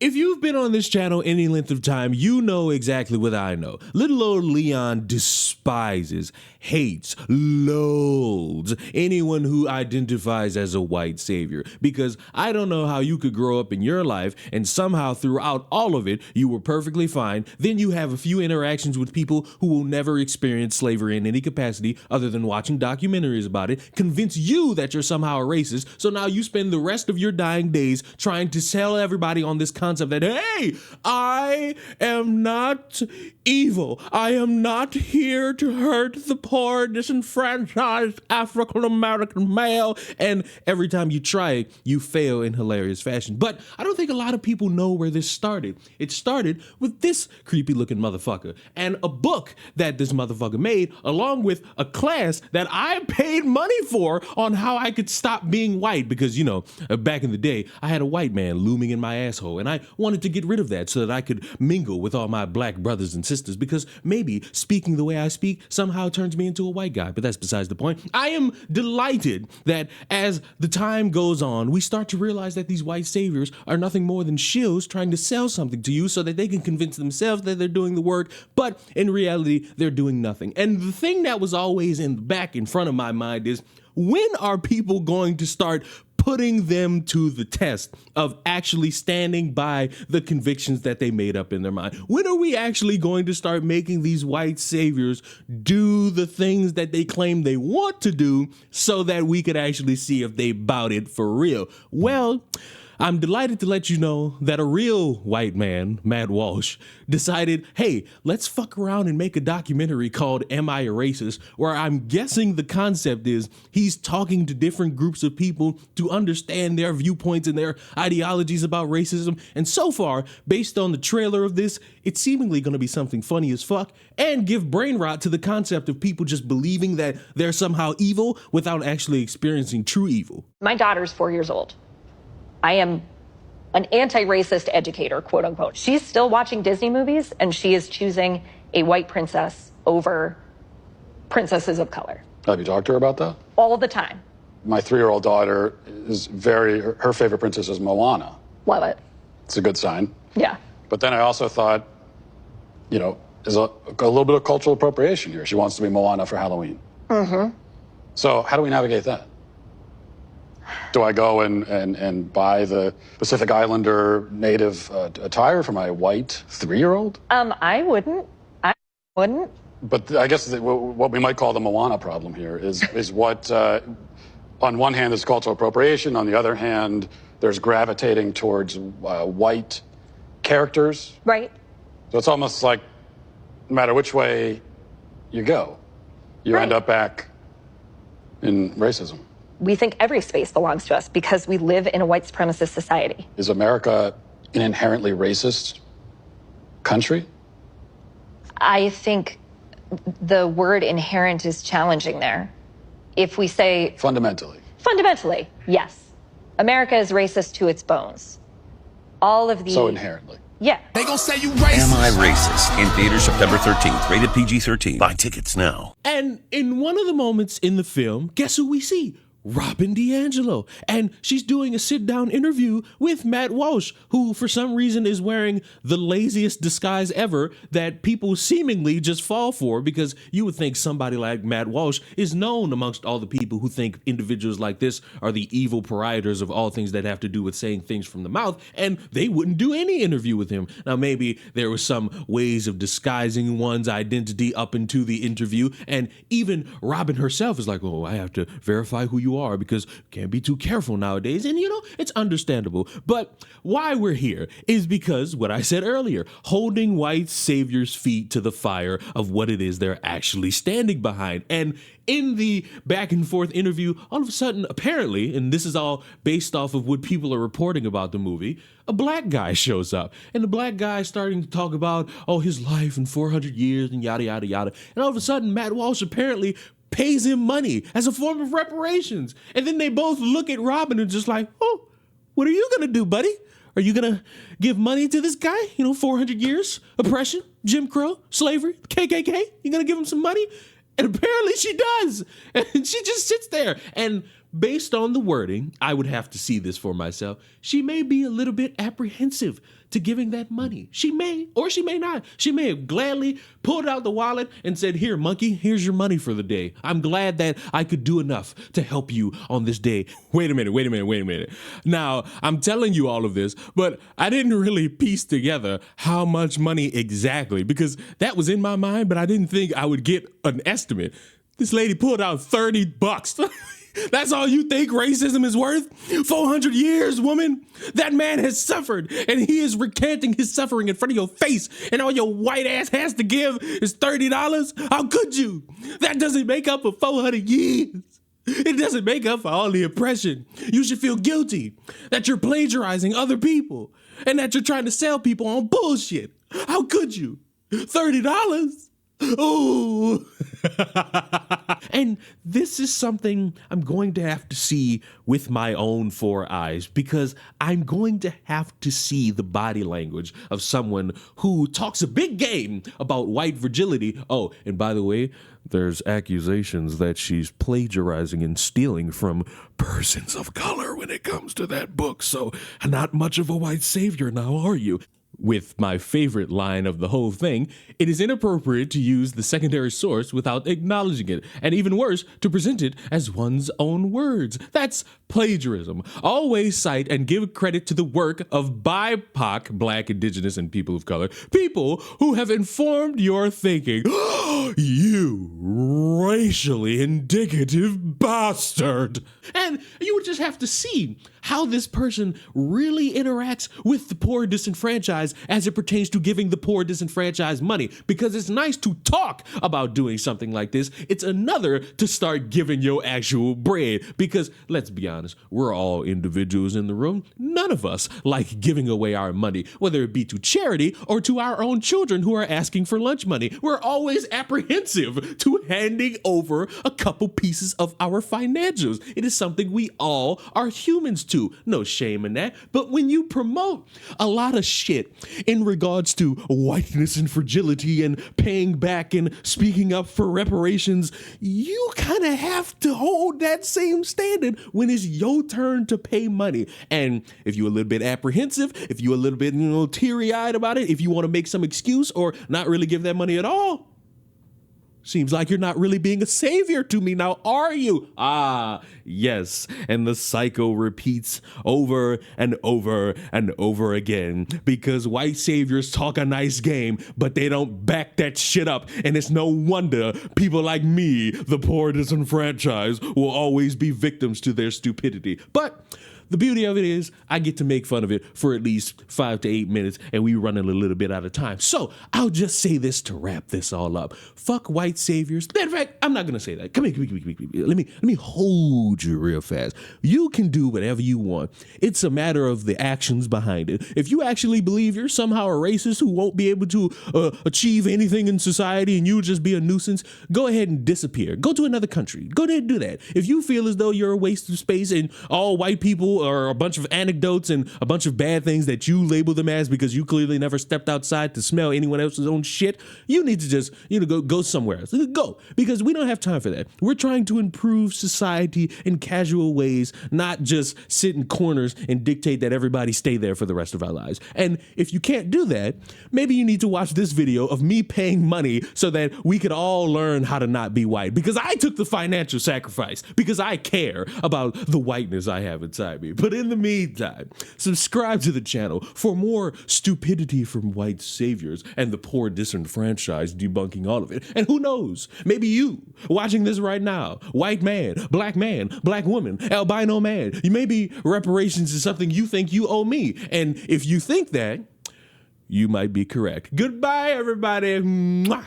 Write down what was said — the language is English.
If you've been on this channel any length of time, you know exactly what I know. Little old Leon despises, hates, loathes anyone who identifies as a white savior. Because I don't know how you could grow up in your life and somehow throughout all of it, you were perfectly fine. Then you have a few interactions with people who will never experience slavery in any capacity other than watching documentaries about it, convince you that you're somehow a racist. So now you spend the rest of your dying days trying to sell everybody on this concept that, hey, I am not evil. I am not here to hurt the poor, disenfranchised African-American male. And every time you try it, you fail in hilarious fashion. But I don't think a lot of people know where this started. It started with this creepy looking motherfucker and a book that this motherfucker made, along with a class that I paid money for on how I could stop being white. Because, you know, back in the day, I had a white man looming in my asshole, and I wanted to get rid of that so that I could mingle with all my black brothers and sisters, because maybe speaking the way I speak somehow turns me into a white guy, but that's besides the point. I am delighted that as the time goes on, we start to realize that these white saviors are nothing more than shills trying to sell something to you so that they can convince themselves that they're doing the work, but in reality, they're doing nothing. And the thing that was always in front of my mind is, when are people going to start putting them to the test of actually standing by the convictions that they made up in their mind? When are we actually going to start making these white saviors do the things that they claim they want to do so that we could actually see if they bout it for real? Well, I'm delighted to let you know that a real white man, Matt Walsh, decided, hey, let's fuck around and make a documentary called Am I a Racist? Where I'm guessing the concept is he's talking to different groups of people to understand their viewpoints and their ideologies about racism. And so far, based on the trailer of this, it's seemingly going to be something funny as fuck and give brain rot to the concept of people just believing that they're somehow evil without actually experiencing true evil. My daughter's 4 years old. I am an anti-racist educator, quote unquote. She's still watching Disney movies, and she is choosing a white princess over princesses of color. Have you talked to her about that? All the time. My 3-year-old daughter is her favorite princess is Moana. Love it. It's a good sign. Yeah. But then I also thought, you know, there's a little bit of cultural appropriation here. She wants to be Moana for Halloween. Mm-hmm. So how do we navigate that? Do I go and buy the Pacific Islander native attire for my white 3-year-old? I wouldn't. But I guess what we might call the Moana problem here is what, on one hand, is cultural appropriation. On the other hand, there's gravitating towards white characters. Right. So it's almost like no matter which way you go, you end up back in racism. We think every space belongs to us because we live in a white supremacist society. Is America an inherently racist country? I think the word inherent is challenging there. If we say... Fundamentally, yes. America is racist to its bones. All of the... So inherently. Yeah. They gonna say you racist. Am I Racist? In theaters September 13th. Rated PG-13. Buy tickets now. And in one of the moments in the film, guess who we see? Robin Diangelo. And she's doing a sit-down interview with Matt Walsh, who for some reason is wearing the laziest disguise ever that people seemingly just fall for, because you would think somebody like Matt Walsh is known amongst all the people who think individuals like this are the evil proprietors of all things that have to do with saying things from the mouth, and they wouldn't do any interview with him. Now, maybe there was some ways of disguising one's identity up into the interview, and even Robin herself is like, oh, I have to verify who you are because can't be too careful nowadays. And you know, it's understandable. But why we're here is because what I said earlier, holding white saviors' feet to the fire of what it is they're actually standing behind. And in the back and forth interview, all of a sudden, apparently, and this is all based off of what people are reporting about the movie, a black guy shows up. And the black guy is starting to talk about, oh, his life in 400 years and yada, yada, yada. And all of a sudden, Matt Walsh apparently pays him money as a form of reparations. And then they both look at Robin and just like, oh, what are you going to do, buddy? Are you going to give money to this guy? 400 years, oppression, Jim Crow, slavery, KKK? You going to give him some money? And apparently she does. And she just sits there. And based on the wording, I would have to see this for myself. She may be a little bit apprehensive to giving that money. She may, or she may not. She may have gladly pulled out the wallet and said, here, monkey, here's your money for the day. I'm glad that I could do enough to help you on this day. Wait a minute. Now, I'm telling you all of this, but I didn't really piece together how much money exactly, because that was in my mind, but I didn't think I would get an estimate. This lady pulled out $30. That's all you think racism is worth? 400 years, woman? That man has suffered, and he is recanting his suffering in front of your face, and all your white ass has to give is $30? How could you? That doesn't make up for 400 years. It doesn't make up for all the oppression. You should feel guilty that you're plagiarizing other people, and that you're trying to sell people on bullshit. How could you? $30? Oh, and this is something I'm going to have to see with my own 4 eyes, because I'm going to have to see the body language of someone who talks a big game about white fragility. Oh, and by the way, there's accusations that she's plagiarizing and stealing from persons of color when it comes to that book. So not much of a white savior now, are you? With my favorite line of the whole thing, it is inappropriate to use the secondary source without acknowledging it, and even worse, to present it as one's own words. That's plagiarism. Always cite and give credit to the work of BIPOC, Black, Indigenous, and people of color, people who have informed your thinking. You racially indicative bastard. And you would just have to see how this person really interacts with the poor disenfranchised as it pertains to giving the poor disenfranchised money. Because it's nice to talk about doing something like this. It's another to start giving your actual bread. Because let's be honest, we're all individuals in the room. None of us like giving away our money, whether it be to charity or to our own children who are asking for lunch money. We're always apprehensive to handing over a couple pieces of our financials. It is something we all are humans to. No shame in that. But when you promote a lot of shit in regards to whiteness and fragility and paying back and speaking up for reparations, you kind of have to hold that same standard when it's your turn to pay money. And if you're a little bit apprehensive, if you're a little bit, teary-eyed about it, if you want to make some excuse or not really give that money at all, seems like you're not really being a savior to me now, are you? Ah, yes. And the cycle repeats over and over and over again, because white saviors talk a nice game, but they don't back that shit up. And it's no wonder people like me, the poor disenfranchised, will always be victims to their stupidity. But the beauty of it is I get to make fun of it for at least 5 to 8 minutes, and we running a little bit out of time. So I'll just say this to wrap this all up. Fuck white saviors. In fact, I'm not going to say that. Come here. Let me hold you real fast. You can do whatever you want. It's a matter of the actions behind it. If you actually believe you're somehow a racist who won't be able to achieve anything in society and you just be a nuisance, go ahead and disappear. Go to another country. Go ahead and do that. If you feel as though you're a waste of space and all white people or a bunch of anecdotes and a bunch of bad things that you label them as because you clearly never stepped outside to smell anyone else's own shit, you need to just, go somewhere else. Go, because we don't have time for that. We're trying to improve society in casual ways, not just sit in corners and dictate that everybody stay there for the rest of our lives. And if you can't do that, maybe you need to watch this video of me paying money so that we could all learn how to not be white, because I took the financial sacrifice, because I care about the whiteness I have inside me. But in the meantime, subscribe to the channel for more stupidity from white saviors and the poor disenfranchised, debunking all of it. And who knows, maybe you watching this right now, white man, black woman, albino man, maybe reparations is something you think you owe me. And if you think that, you might be correct. Goodbye, everybody. Mwah.